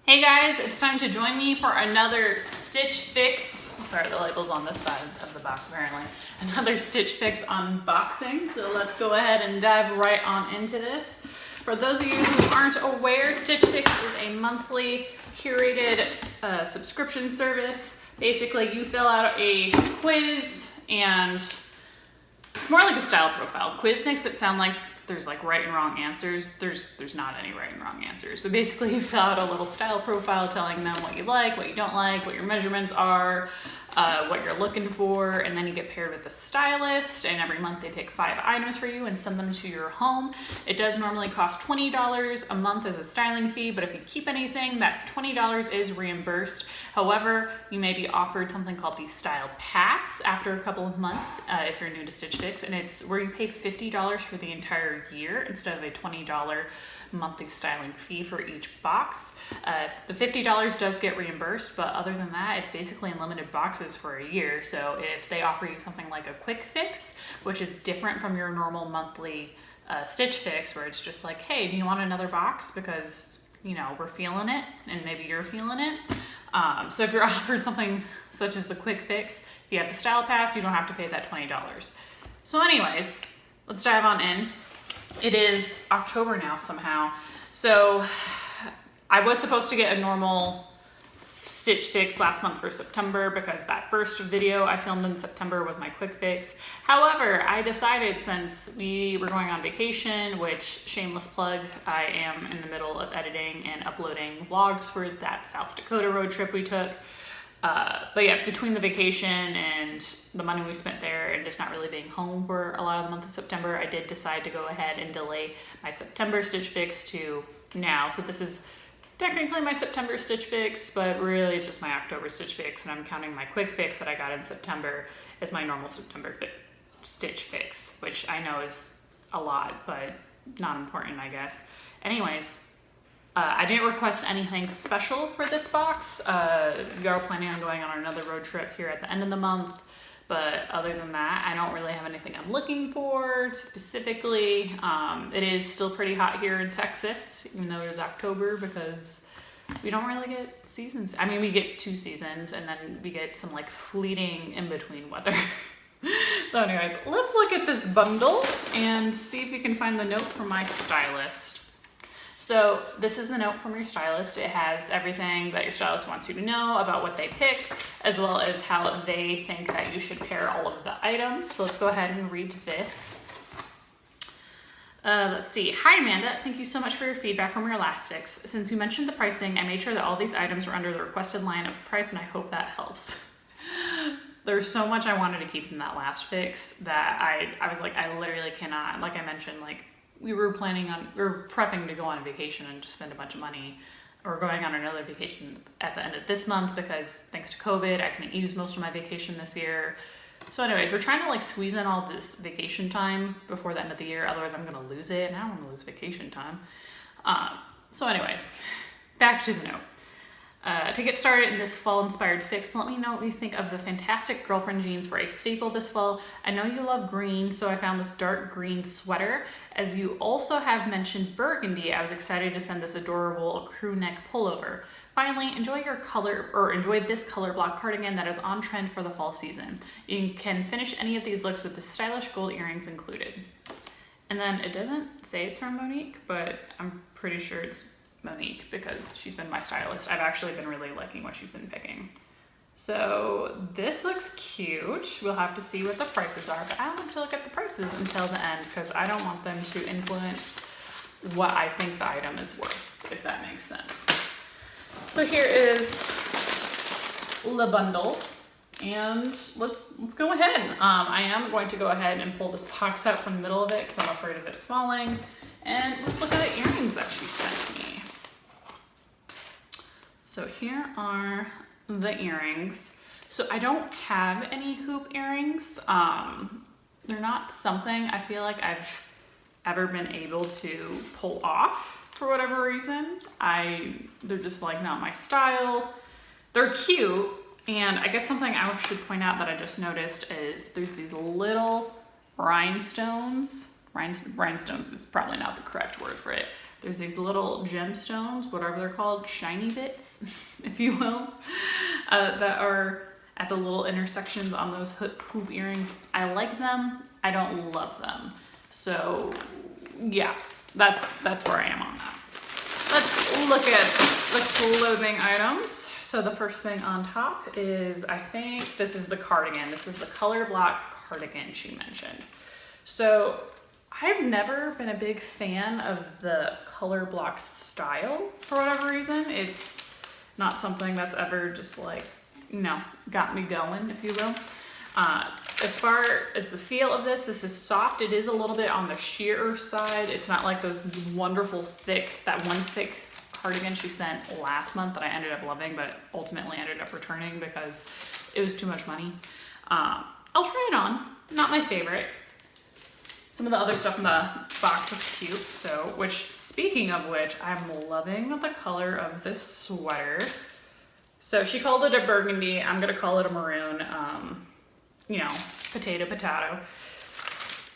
Hey guys, it's time to join me for another Stitch Fix. Sorry, the label's on this side of the box apparently. Another Stitch Fix unboxing. So let's go ahead and dive right on into this. For those of you who aren't aware, Stitch Fix is a monthly curated subscription service. Basically, you fill out a quiz and more like a style profile. Quiz makes it sound like there's like right and wrong answers. There's not any right and wrong answers, but basically you fill out a little style profile telling them what you like, what you don't like, what your measurements are, what you're looking for, and then you get paired with a stylist, and every month they pick 5 items for you and send them to your home. It does normally cost $20 a month as a styling fee, but if you keep anything, that $20 is reimbursed. However, you may be offered something called the Style Pass after a couple of months if you're new to Stitch Fix, and it's where you pay $50 for the entire year instead of a $20 monthly styling fee for each box. The $50 does get reimbursed, but other than that, it's basically unlimited boxes for a year. So if they offer you something like a quick fix, which is different from your normal monthly Stitch Fix, where it's just like, hey, do you want another box? Because, you know, we're feeling it and maybe you're feeling it. So if you're offered something such as the quick fix, if you have the Style Pass, you don't have to pay that $20. So anyways, let's dive on in. It is October now somehow. So I was supposed to get a normal Stitch Fix last month for September because that first video I filmed in September was my quick fix. However, I decided since we were going on vacation, which shameless plug, I am in the middle of editing and uploading vlogs for that South Dakota road trip we took. But yeah, between the vacation and the money we spent there and just not really being home for a lot of the month of September, I did decide to go ahead and delay my September Stitch Fix to now. So this is technically my September Stitch Fix, but really it's just my October Stitch Fix, and I'm counting my quick fix that I got in September as my normal September Stitch Fix, which I know is a lot, but not important, I guess. Anyways, I didn't request anything special for this box. We are planning on going on another road trip here at the end of the month, but other than that, I don't really have anything I'm looking for specifically. It is still pretty hot here in Texas, even though it is October, because we don't really get seasons. I mean, we get 2 seasons, and then we get some like fleeting in-between weather. So anyways, let's look at this bundle and see if you can find the note from my stylist. So this is the note from your stylist. It has everything that your stylist wants you to know about what they picked, as well as how they think that you should pair all of the items. So let's go ahead and read this. Let's see. Hi, Amanda. Thank you so much for your feedback from your last fix. Since you mentioned the pricing, I made sure that all these items were under the requested line of price, and I hope that helps. There's so much I wanted to keep in that last fix that I was like, I literally cannot. Like I mentioned, like, we were prepping to go on a vacation and just spend a bunch of money. We're going on another vacation at the end of this month because thanks to COVID, I couldn't use most of my vacation this year. So anyways, we're trying to like squeeze in all this vacation time before the end of the year. Otherwise I'm gonna lose it, and I don't wanna lose vacation time. So anyways, back to the note. To get started in this fall-inspired fix, let me know what you think of the fantastic girlfriend jeans for a staple this fall. I know you love green, so I found this dark green sweater. As you also have mentioned burgundy, I was excited to send this adorable crew neck pullover. Finally, enjoy this color block cardigan that is on trend for the fall season. You can finish any of these looks with the stylish gold earrings included. And then it doesn't say it's from Monique, but I'm pretty sure it's Monique because she's been my stylist. I've actually been really liking what she's been picking. So this looks cute. We'll have to see what the prices are, but I don't have to look at the prices until the end because I don't want them to influence what I think the item is worth, if that makes sense. So here is the bundle, and let's go ahead. I am going to go ahead and pull this box out from the middle of it because I'm afraid of it falling. And let's look at the earrings that she sent me. So here are the earrings. So I don't have any hoop earrings. They're not something I feel like I've ever been able to pull off for whatever reason. They're just like not my style. They're cute. And I guess something I should point out that I just noticed is there's these little rhinestones. Rhinestones is probably not the correct word for it, There's these little gemstones, whatever they're called, shiny bits, if you will, that are at the little intersections on those hoop earrings. I like them. I don't love them. So yeah, that's where I am on that. Let's look at the clothing items. So the first thing on top is, I think this is the cardigan. This is the color block cardigan she mentioned. So I've never been a big fan of the color block style for whatever reason. It's not something that's ever just like, got me going, if you will. As far as the feel of this is soft. It is a little bit on the sheer side. It's not like those wonderful thick cardigan she sent last month that I ended up loving, but ultimately ended up returning because it was too much money. I'll try it on. Not my favorite. Some of the other stuff in the box looks cute. So, speaking of which, I'm loving the color of this sweater. So she called it a burgundy. I'm gonna call it a maroon. Potato.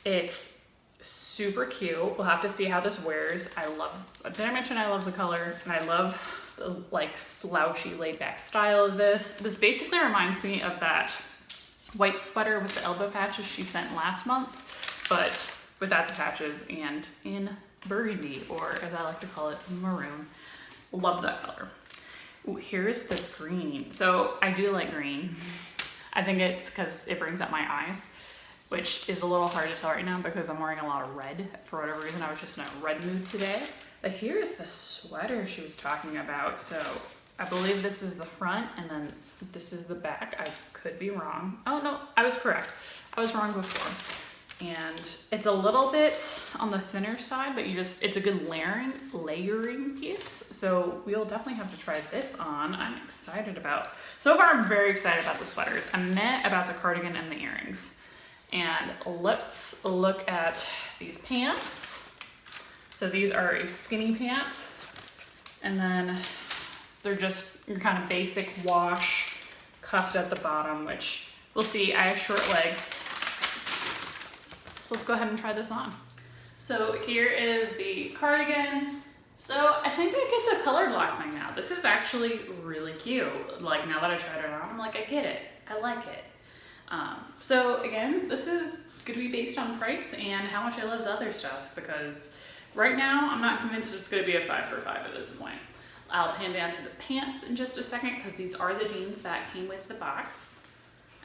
It's super cute. We'll have to see how this wears. Did I mention I love the color? And I love the like slouchy laid back style of this. This basically reminds me of that white sweater with the elbow patches she sent last month, but without the patches and in burgundy, or as I like to call it, maroon. Love that color. Ooh, here's the green. So I do like green. I think it's because it brings out my eyes, which is a little hard to tell right now because I'm wearing a lot of red. For whatever reason, I was just in a red mood today. But here's the sweater she was talking about. So I believe this is the front and then this is the back. I could be wrong. Oh no, I was correct. I was wrong before. And it's a little bit on the thinner side, but it's a good layering piece. So we'll definitely have to try this on. So far I'm very excited about the sweaters. I'm meh about the cardigan and the earrings. And let's look at these pants. So these are a skinny pant, and then they're just your kind of basic wash, cuffed at the bottom, which we'll see. I have short legs. So let's go ahead and try this on. So here is the cardigan. So I think I get the color block thing now. This is actually really cute. Like now that I tried it on, I'm like, I get it. I like it. So again, this is going to be based on price and how much I love the other stuff, because right now I'm not convinced it's going to be a 5 for 5 at this point. I'll pan down to the pants in just a second because these are the jeans that came with the box.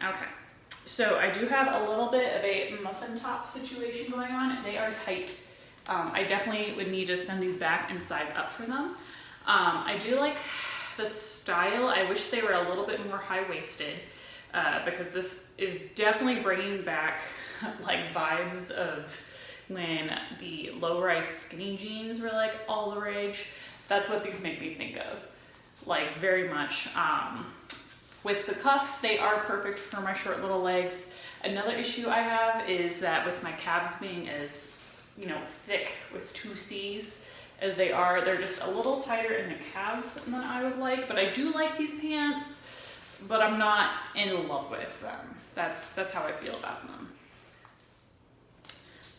Okay. So I do have a little bit of a muffin top situation going on. They are tight. I definitely would need to send these back and size up for them. I do like the style. I wish they were a little bit more high-waisted because this is definitely bringing back like vibes of when the low-rise skinny jeans were like all the rage. That's what these make me think of, like very much. With the cuff, they are perfect for my short little legs. Another issue I have is that with my calves being as, thick with 2 C's as they are, they're just a little tighter in the calves than I would like. But I do like these pants, but I'm not in love with them. That's how I feel about them.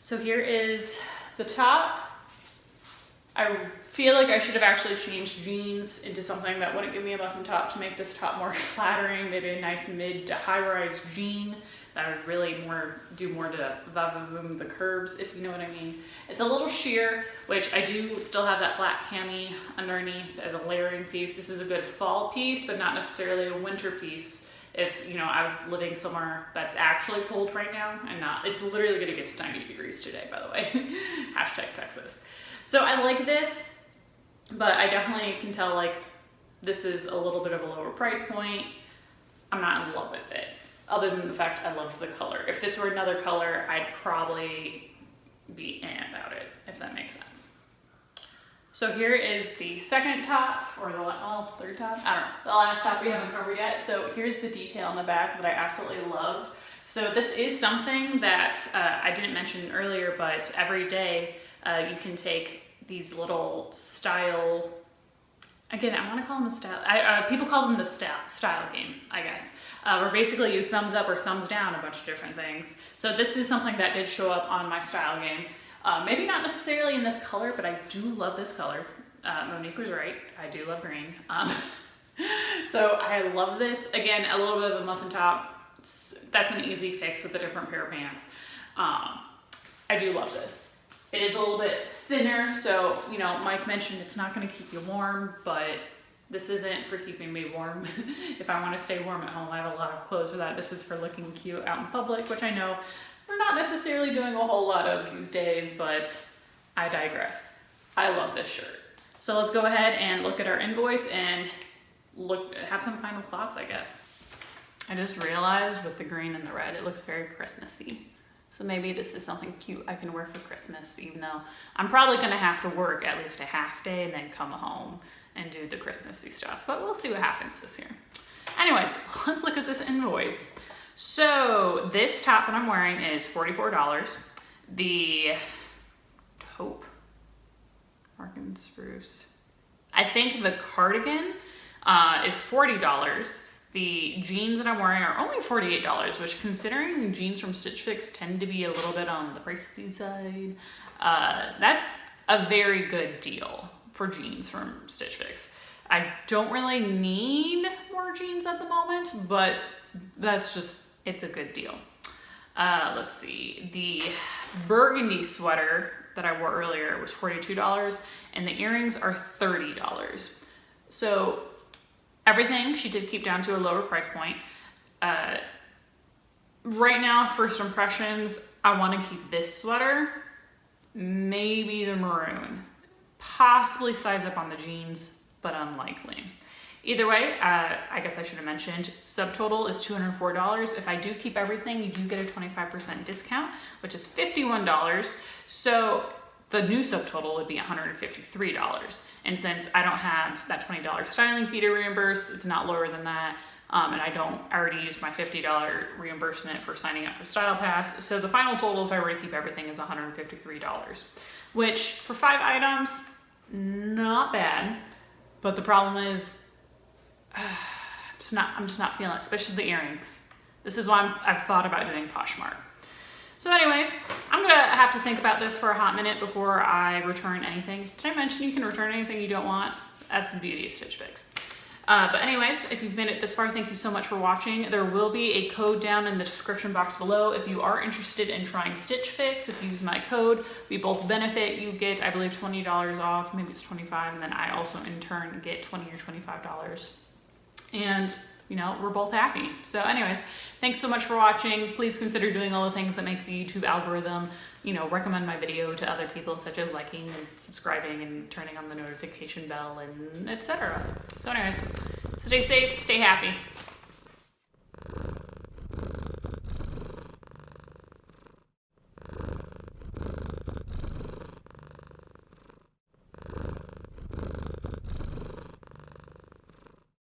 So here is the top. I feel like I should have actually changed jeans into something that wouldn't give me a muffin top to make this top more flattering. Maybe a nice mid to high-rise jean that would really do more to va-va-voom the curves, if you know what I mean. It's a little sheer, which I do still have that black cami underneath as a layering piece. This is a good fall piece, but not necessarily a winter piece. If, I was living somewhere that's actually cold right now and not, it's literally gonna get to 90 degrees today, by the way. Hashtag Texas. So I like this, but I definitely can tell like this is a little bit of a lower price point. I'm not in love with it, other than the fact I love the color. If this were another color, I'd probably be about it, if that makes sense. So here is the second top, or the third top, I don't know, the last top we haven't covered yet. So here's the detail on the back that I absolutely love. So this is something that I didn't mention earlier, but every day you can take these little style, again, I want to call them a style, people call them the style game, I guess, where basically you thumbs up or thumbs down a bunch of different things. So this is something that did show up on my style game. Maybe not necessarily in this color, but I do love this color. Monique was right. I do love green. So I love this. Again, a little bit of a muffin top. That's an easy fix with a different pair of pants. I do love this. It is a little bit thinner, so, you know, Mike mentioned it's not going to keep you warm, but this isn't for keeping me warm. If I want to stay warm at home, I have a lot of clothes for that. This is for looking cute out in public, which I know we're not necessarily doing a whole lot of these days, but I digress. I love this shirt. So let's go ahead and look at our invoice and have some final thoughts, I guess. I just realized with the green and the red, it looks very Christmassy. So maybe this is something cute I can wear for Christmas, even though I'm probably gonna have to work at least a half day and then come home and do the Christmassy stuff, but we'll see what happens this year. Anyways, let's look at this invoice. So this top that I'm wearing is $44. The taupe, Markin Spruce, I think the cardigan is $40. The jeans that I'm wearing are only $48, which, considering jeans from Stitch Fix tend to be a little bit on the pricey side, that's a very good deal for jeans from Stitch Fix. I don't really need more jeans at the moment, but that's just, it's a good deal. Let's see, the burgundy sweater that I wore earlier was $42, and the earrings are $30. So everything she did keep down to a lower price point. Right now, first impressions, I want to keep this sweater, maybe the maroon, possibly size up on the jeans, but unlikely. Either way, I guess I should have mentioned, subtotal is $204. If I do keep everything, you do get a 25% discount, which is $51. So the new subtotal would be $153. And since I don't have that $20 styling fee to reimburse, it's not lower than that. And I already used my $50 reimbursement for signing up for Style Pass. So the final total, if I were to keep everything, is $153, which for 5 items, not bad. But the problem is, I'm just not feeling it, especially the earrings. This is why I've thought about doing Poshmark. So anyways, I'm gonna have to think about this for a hot minute before I return anything. Did I mention you can return anything you don't want? That's the beauty of Stitch Fix. But anyways, if you've made it this far, thank you so much for watching. There will be a code down in the description box below. If you are interested in trying Stitch Fix, if you use my code, we both benefit. You get, I believe, $20 off, maybe it's $25, and then I also in turn get $20 or $25. And you know, we're both happy. So anyways, thanks so much for watching. Please consider doing all the things that make the YouTube algorithm, you know, recommend my video to other people, such as liking and subscribing and turning on the notification bell and etc. So anyways, stay safe, stay happy.